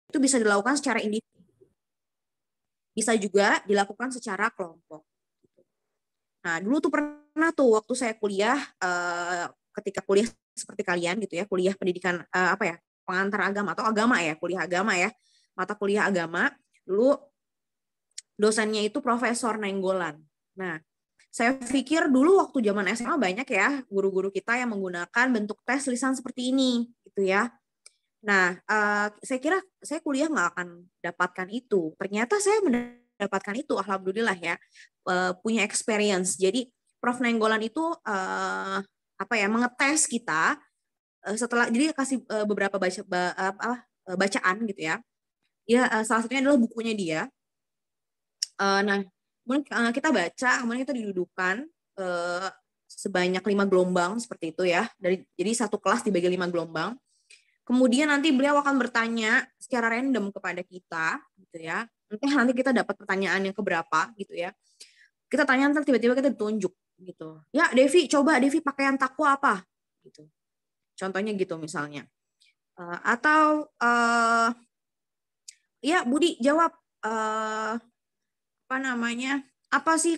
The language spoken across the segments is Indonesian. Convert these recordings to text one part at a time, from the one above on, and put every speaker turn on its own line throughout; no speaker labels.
itu bisa dilakukan secara individu, bisa juga dilakukan secara kelompok. Nah, dulu tuh pernah tuh waktu saya kuliah, ketika kuliah seperti kalian gitu ya, kuliah pendidikan pengantar agama atau agama ya, kuliah agama ya, mata kuliah agama, dulu dosennya itu Profesor Nenggolan. Nah, saya pikir dulu waktu zaman SMA banyak ya guru-guru kita yang menggunakan bentuk tes lisan seperti ini, gitu ya. Nah, saya kira saya kuliah nggak akan dapatkan itu. Ternyata saya mendapatkan itu, alhamdulillah ya, punya experience. Jadi Prof Nenggolan itu mengetes kita setelah, jadi kasih beberapa bacaan gitu ya. Ya, salah satunya adalah bukunya dia. Nah, kemudian kita baca, kemudian kita didudukan sebanyak 5 gelombang seperti itu ya. Jadi satu kelas dibagi 5 gelombang. Kemudian nanti beliau akan bertanya secara random kepada kita, gitu ya. Nanti kita dapat pertanyaan yang keberapa, gitu ya. Kita tanya, nanti tiba-tiba kita ditunjuk, gitu. Ya, Devi, coba Devi pakaian takwa apa? Gitu. Contohnya gitu misalnya. Ya Budi jawab apa sih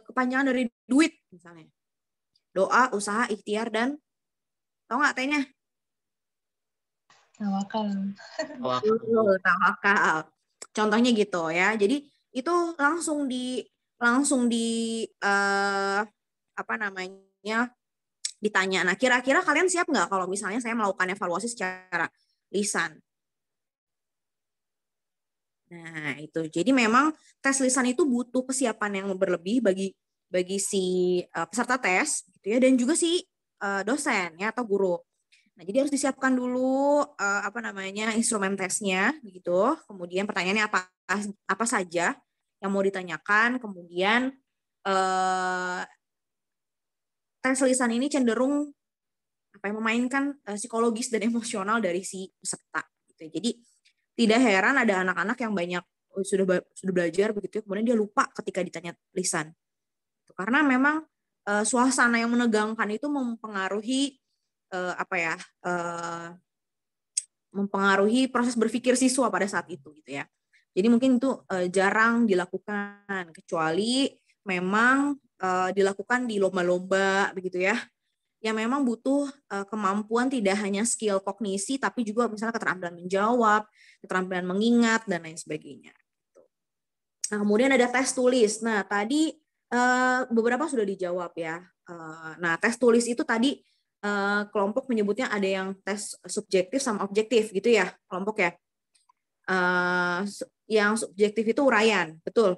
kepanjangan dari duit misalnya. Doa, usaha, ikhtiar, dan tahu nggak T-nya?
Tawakal.
Tawakal. Contohnya gitu ya. Jadi itu langsung di ditanya. Nah, kira-kira kalian siap nggak kalau misalnya saya melakukan evaluasi secara lisan? Nah, itu. Jadi memang tes lisan itu butuh kesiapan yang berlebih bagi si peserta tes gitu ya, dan juga si dosen ya atau guru. Nah, jadi harus disiapkan dulu instrumen tesnya gitu. Kemudian pertanyaannya apa saja yang mau ditanyakan. Kemudian tes lisan ini cenderung memainkan psikologis dan emosional dari si peserta gitu. Jadi tidak heran ada anak-anak yang banyak sudah belajar begitu, kemudian dia lupa ketika ditanya lisan. Karena memang suasana yang menegangkan itu mempengaruhi mempengaruhi proses berpikir siswa pada saat itu gitu ya. Jadi mungkin itu jarang dilakukan kecuali memang dilakukan di lomba-lomba begitu ya. Yang memang butuh kemampuan tidak hanya skill kognisi tapi juga misalnya keterampilan menjawab, keterampilan mengingat dan lain sebagainya. Nah, kemudian ada tes tulis. Nah, tadi beberapa sudah dijawab ya. Nah, tes tulis itu tadi kelompok menyebutnya ada yang tes subjektif sama objektif gitu ya, kelompok ya. Yang subjektif itu uraian, betul?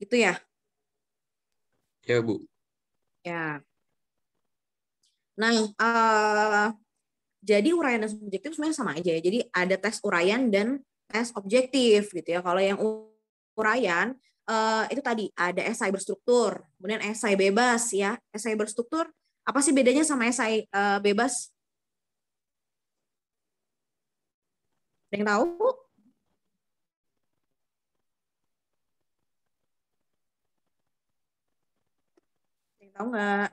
Gitu ya?
Ya, Bu.
Ya. Nah, jadi uraian dan subjektif sebenarnya sama aja ya. Jadi ada tes uraian dan tes objektif gitu ya. Kalau yang uraian itu tadi ada esai berstruktur, kemudian esai bebas ya. Esai berstruktur apa sih bedanya sama esai bebas? Ada yang tahu? Ada yang tahu nggak?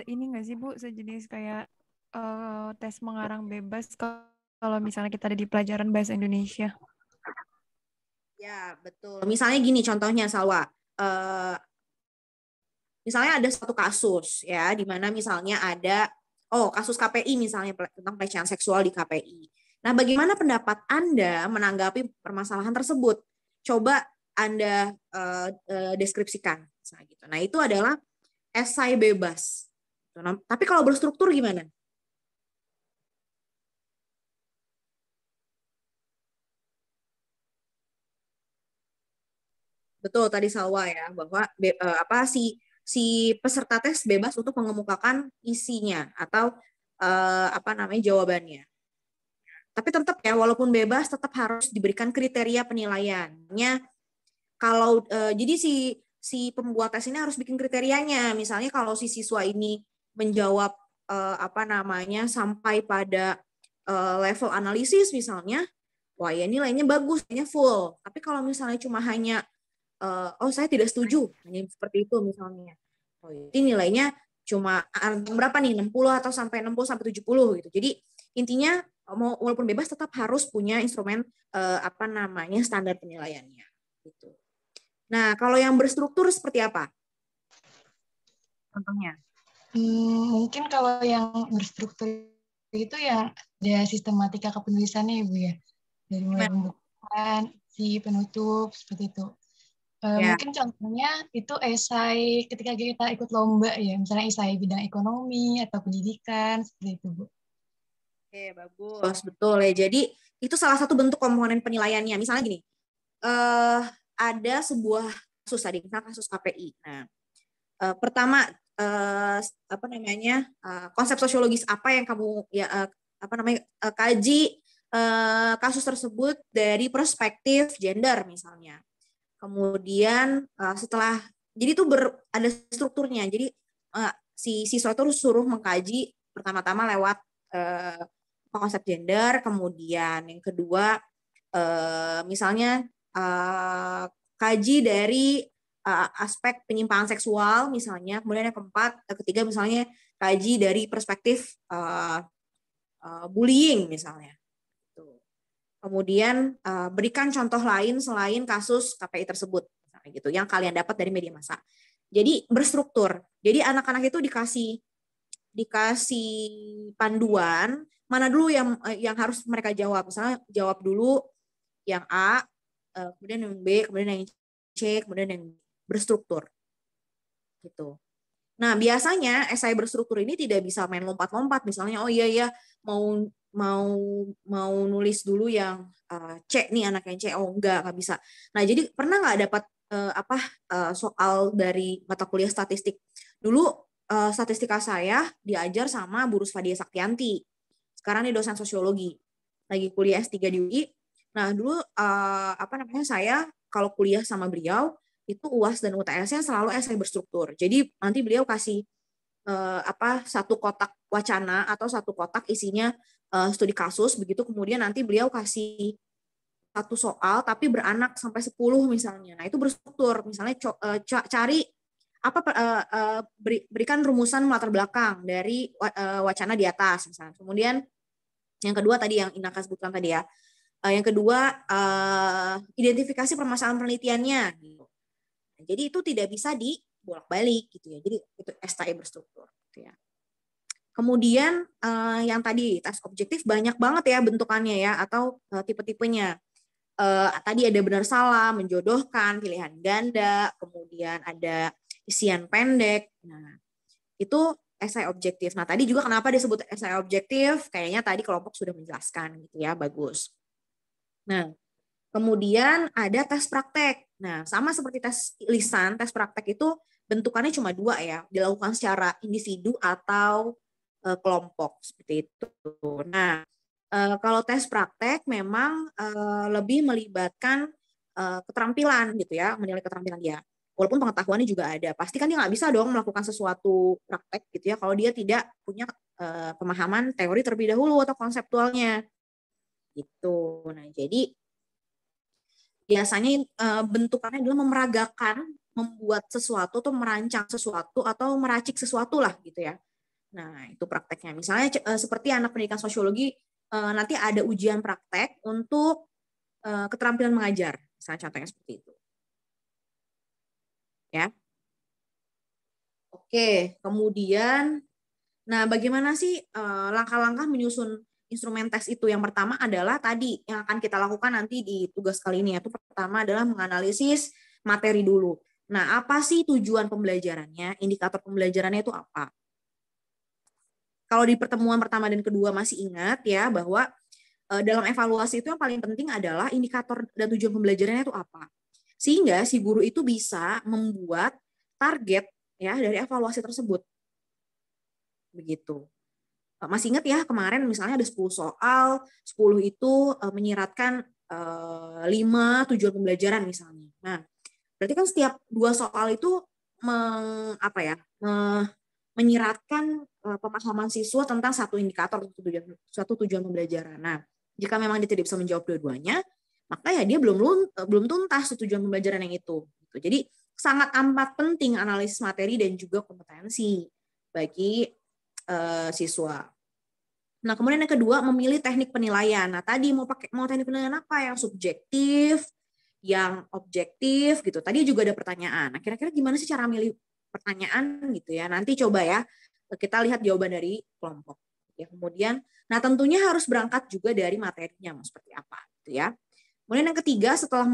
Ini nggak sih Bu, sejenis kayak tes mengarang bebas kalau misalnya kita ada di pelajaran bahasa Indonesia.
Ya, betul. Misalnya gini contohnya Salwa. Misalnya ada satu kasus ya, di mana misalnya ada kasus KPI misalnya tentang pelecehan seksual di KPI. Nah, bagaimana pendapat Anda menanggapi permasalahan tersebut? Coba Anda deskripsikan, misalnya gitu. Nah, itu adalah esai bebas. Nah, tapi kalau berstruktur gimana? Betul tadi Salwa ya, bahwa si peserta tes bebas untuk mengemukakan isinya atau jawabannya. Tapi tetap ya, walaupun bebas tetap harus diberikan kriteria penilaiannya. Kalau jadi si pembuat tes ini harus bikin kriterianya. Misalnya kalau si siswa ini menjawab sampai pada level analisis misalnya, wah ya nilainya bagus, nilainya full. Tapi kalau misalnya cuma hanya saya tidak setuju, hanya seperti itu misalnya, ini nilainya cuma berapa nih, 60 atau sampai 60 sampai 70 gitu. Jadi intinya walaupun bebas tetap harus punya instrumen standar penilaiannya gitu. Nah, kalau yang berstruktur seperti apa? Contohnya.
Mungkin kalau yang berstruktur itu ya ada sistematika kepenulisannya Ibu ya. Dari mulai pembukaan, si penutup, seperti itu. Mungkin contohnya itu esai ketika kita ikut lomba ya, misalnya esai bidang ekonomi atau pendidikan, seperti itu Bu.
Oke, bagus. Betul ya. Jadi itu salah satu bentuk komponen penilaiannya. Misalnya gini, ada sebuah kasus tadi, misalnya kasus KPI. Nah, pertama konsep sosiologis apa yang kamu kaji kasus tersebut dari perspektif gender misalnya. Kemudian setelah jadi itu ada strukturnya. Jadi si siswa itu suruh mengkaji pertama-tama lewat konsep gender, kemudian yang kedua misalnya kaji dari aspek penyimpangan seksual misalnya, kemudian yang ketiga misalnya kaji dari perspektif bullying misalnya. Kemudian berikan contoh lain selain kasus KPI tersebut misalnya gitu yang kalian dapat dari media massa. Jadi berstruktur. Jadi anak-anak itu dikasih panduan mana dulu yang harus mereka jawab. Misalnya jawab dulu yang A, kemudian yang B, kemudian yang C, kemudian yang berstruktur gitu. Nah, biasanya esai berstruktur ini tidak bisa main lompat-lompat. Misalnya, oh iya mau nulis dulu yang C nih anak yang C, oh enggak bisa. Nah, jadi pernah nggak dapat soal dari mata kuliah statistik? Dulu statistika saya diajar sama Bu Rusfadia Saktianti. Sekarang ini dosen sosiologi, lagi kuliah S3 di UI. Nah, dulu saya kalau kuliah sama beliau itu UAS dan UTS-nya selalu esai berstruktur. Jadi nanti beliau kasih satu kotak wacana atau satu kotak isinya studi kasus, begitu kemudian nanti beliau kasih satu soal tapi beranak sampai 10 misalnya. Nah, itu berstruktur. Misalnya cari berikan rumusan latar belakang dari wacana di atas misalnya. Kemudian yang kedua tadi yang Inaka sebutkan tadi ya. Yang kedua identifikasi permasalahan penelitiannya gitu. Jadi itu tidak bisa dibolak-balik gitu ya. Jadi itu STI berstruktur gitu ya. Kemudian yang tadi tes objektif banyak banget ya bentukannya ya atau tipe-tipenya. Tadi ada benar salah, menjodohkan, pilihan ganda, kemudian ada isian pendek. Nah, itu esai objektif. Nah, tadi juga kenapa disebut esai objektif? Kayaknya tadi kelompok sudah menjelaskan gitu ya, bagus. Nah, kemudian ada tes praktek. Nah, sama seperti tes lisan, tes praktek itu bentukannya cuma dua ya, dilakukan secara individu atau kelompok seperti itu. Nah, kalau tes praktek memang lebih melibatkan keterampilan gitu ya, menilai keterampilan dia. Walaupun pengetahuannya juga ada, pasti kan dia nggak bisa dong melakukan sesuatu praktek gitu ya, kalau dia tidak punya pemahaman teori terlebih dahulu atau konseptualnya. Gitu. Nah, jadi biasanya bentukannya adalah memeragakan, membuat sesuatu atau merancang sesuatu atau meracik sesuatu lah gitu ya. Nah, itu prakteknya. Misalnya seperti anak pendidikan sosiologi nanti ada ujian praktek untuk keterampilan mengajar. Misalnya contohnya seperti itu. Ya. Oke, kemudian nah bagaimana sih langkah-langkah menyusun instrumen tes itu? Yang pertama adalah tadi yang akan kita lakukan nanti di tugas kali ini, yaitu pertama adalah menganalisis materi dulu. Nah, apa sih tujuan pembelajarannya? Indikator pembelajarannya itu apa? Kalau di pertemuan pertama dan kedua masih ingat ya bahwa dalam evaluasi itu yang paling penting adalah indikator dan tujuan pembelajarannya itu apa. Sehingga si guru itu bisa membuat target ya dari evaluasi tersebut. Begitu. Masih ingat ya kemarin misalnya ada 10 soal, 10 itu menyiratkan 5 tujuan pembelajaran misalnya. Nah, berarti kan setiap 2 soal itu menyiratkan pemahaman siswa tentang satu indikator, suatu tujuan pembelajaran. Nah, jika memang dia tidak bisa menjawab dua-duanya, maka ya dia belum tuntas tujuan pembelajaran yang itu. Jadi sangat amat penting analisis materi dan juga kompetensi. bagi siswa. Nah, kemudian yang kedua, memilih teknik penilaian. Nah, tadi mau teknik penilaian apa? Yang subjektif, yang objektif gitu. Tadi juga ada pertanyaan. Nah, kira-kira gimana sih cara milih pertanyaan gitu ya? Nanti coba ya kita lihat jawaban dari kelompok. Ya, kemudian, nah tentunya harus berangkat juga dari materinya mau seperti apa gitu ya. Kemudian yang ketiga, setelah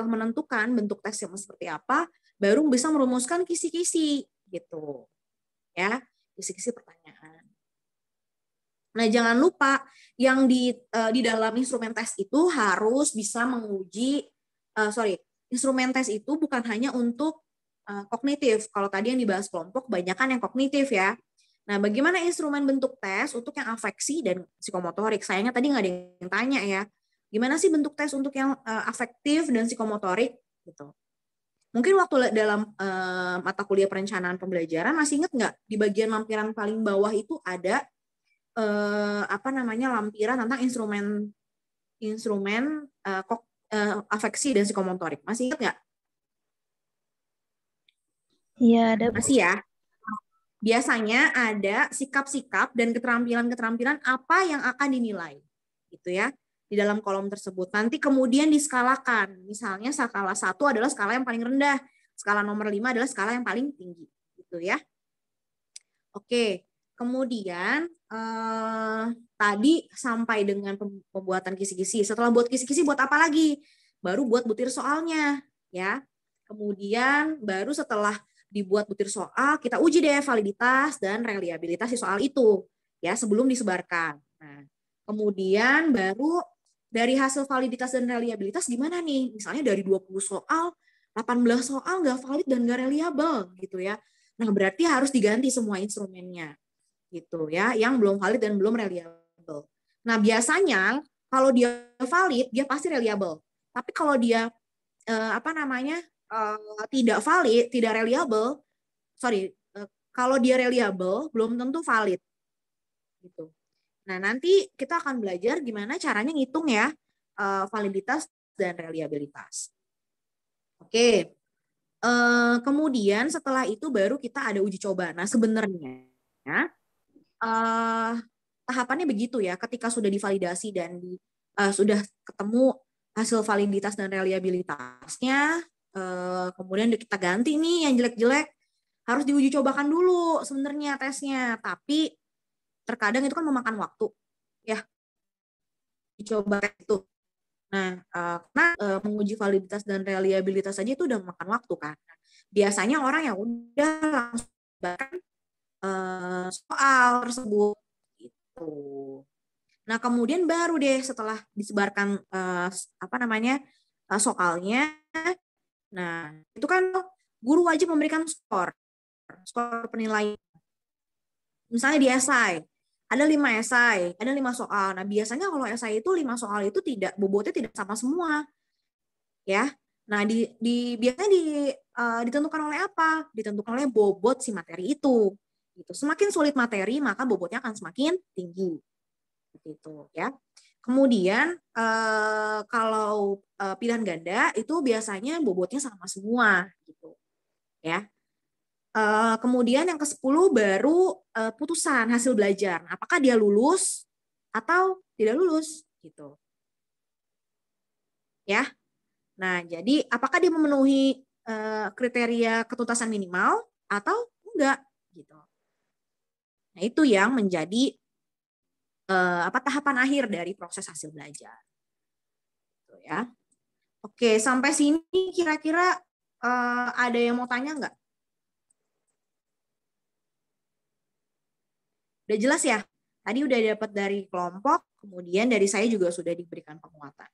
menentukan bentuk tes yang seperti apa, baru bisa merumuskan kisi-kisi gitu. Ya, kisi-kisi pertanyaan. Nah, jangan lupa yang di dalam instrumen tes itu harus bisa menguji, instrumen tes itu bukan hanya untuk kognitif. Kalau tadi yang dibahas kelompok, kebanyakan yang kognitif ya. Nah, bagaimana instrumen bentuk tes untuk yang afeksi dan psikomotorik? Sayangnya tadi nggak ada yang tanya ya. Gimana sih bentuk tes untuk yang afektif dan psikomotorik? Gitu. Mungkin waktu dalam mata kuliah perencanaan pembelajaran masih ingat nggak di bagian lampiran paling bawah itu ada lampiran tentang instrumen afeksi dan psikomotorik. Masih ingat nggak?
Iya, ada.
Masih ya? Biasanya ada sikap-sikap dan keterampilan-keterampilan apa yang akan dinilai. Gitu ya. Di dalam kolom tersebut. Nanti kemudian diskalakan. Misalnya skala 1 adalah skala yang paling rendah. Skala nomor 5 adalah skala yang paling tinggi. Gitu ya. Oke. Kemudian tadi sampai dengan pembuatan kisi-kisi. Setelah buat kisi-kisi buat apa lagi? Baru buat butir soalnya, ya. Kemudian baru setelah dibuat butir soal, kita uji deh validitas dan reliabilitas si soal itu, ya, sebelum disebarkan. Nah, kemudian baru dari hasil validitas dan reliabilitas gimana nih? Misalnya dari 20 soal, 18 soal nggak valid dan nggak reliable gitu ya. Nah, berarti harus diganti semua instrumennya. Gitu ya, yang belum valid dan belum reliable. Nah, biasanya kalau dia valid, dia pasti reliable. Tapi kalau dia tidak valid, tidak reliable, kalau dia reliable belum tentu valid. Gitu. Nah, nanti kita akan belajar gimana caranya ngitung ya validitas dan reliabilitas. Oke. Kemudian setelah itu baru kita ada uji coba. Nah, sebenarnya tahapannya begitu ya, ketika sudah divalidasi dan sudah ketemu hasil validitas dan reliabilitasnya, kemudian kita ganti nih yang jelek-jelek, harus diuji cobakan dulu sebenarnya tesnya, tapi terkadang itu kan memakan waktu ya, dicoba itu. Nah, karena menguji validitas dan reliabilitas saja itu udah memakan waktu kan. Biasanya orang yang udah langsung bahkan soal tersebut gitu. Nah, kemudian baru deh setelah disebarkan soalnya, nah itu kan guru wajib memberikan skor penilaian. Misalnya di esai ada 5 esai, ada 5 soal. Nah, biasanya kalau esai itu 5 soal itu bobotnya tidak sama semua, ya. Nah, biasanya ditentukan oleh apa? Ditentukan oleh bobot si materi itu. Gitu. Semakin sulit materi, maka bobotnya akan semakin tinggi. Gitu ya. Kemudian kalau pilihan ganda itu biasanya bobotnya sama semua gitu. Ya. Kemudian yang ke-10 baru putusan hasil belajar. Apakah dia lulus atau tidak lulus gitu. Ya. Nah, jadi apakah dia memenuhi kriteria ketuntasan minimal atau enggak gitu. Nah, itu yang menjadi tahapan akhir dari proses hasil belajar. Gitu ya. Oke, sampai sini kira-kira ada yang mau tanya nggak? Udah jelas ya? Tadi udah dapat dari kelompok, kemudian dari saya juga sudah diberikan penguatan.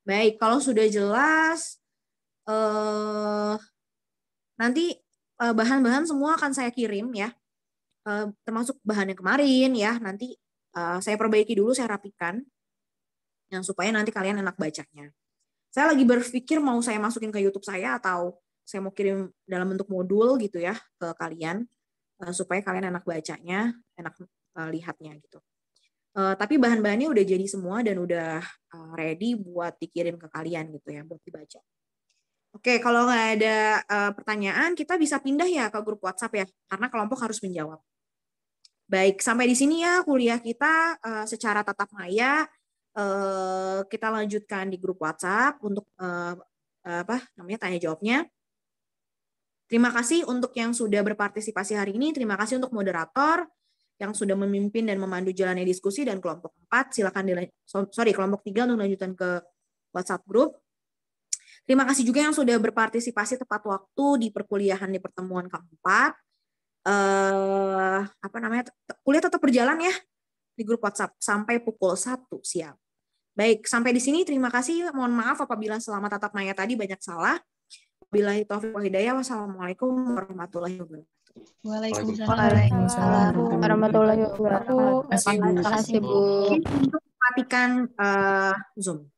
Baik, kalau sudah jelas, nanti bahan-bahan semua akan saya kirim ya, termasuk bahan yang kemarin ya. Nanti saya perbaiki dulu, saya rapikan, yang supaya nanti kalian enak bacanya. Saya lagi berpikir mau saya masukin ke YouTube saya atau saya mau kirim dalam bentuk modul gitu ya ke kalian. Supaya kalian enak bacanya, enak lihatnya gitu. Tapi bahan-bahannya udah jadi semua dan udah ready buat dikirim ke kalian gitu ya, buat dibaca. Oke, kalau nggak ada pertanyaan, kita bisa pindah ya ke grup WhatsApp ya, karena kelompok harus menjawab. Baik, sampai di sini ya kuliah kita secara tatap maya. Kita lanjutkan di grup WhatsApp untuk tanya jawabnya. Terima kasih untuk yang sudah berpartisipasi hari ini. Terima kasih untuk moderator yang sudah memimpin dan memandu jalannya diskusi, dan kelompok 4 silakan kelompok 3 untuk lanjutkan ke WhatsApp grup. Terima kasih juga yang sudah berpartisipasi tepat waktu di perkuliahan di pertemuan keempat. Kuliah tetap berjalan ya di grup WhatsApp sampai pukul 1 siang. Baik, sampai di sini terima kasih. Mohon maaf apabila selama tatap maya tadi banyak salah. Wabillahi taufiq wal hidayah. Wassalamualaikum warahmatullahi wabarakatuh.
Waalaikumsalam
warahmatullahi wabarakatuh.
Terima kasih, Bu.
Untuk mematikan Zoom.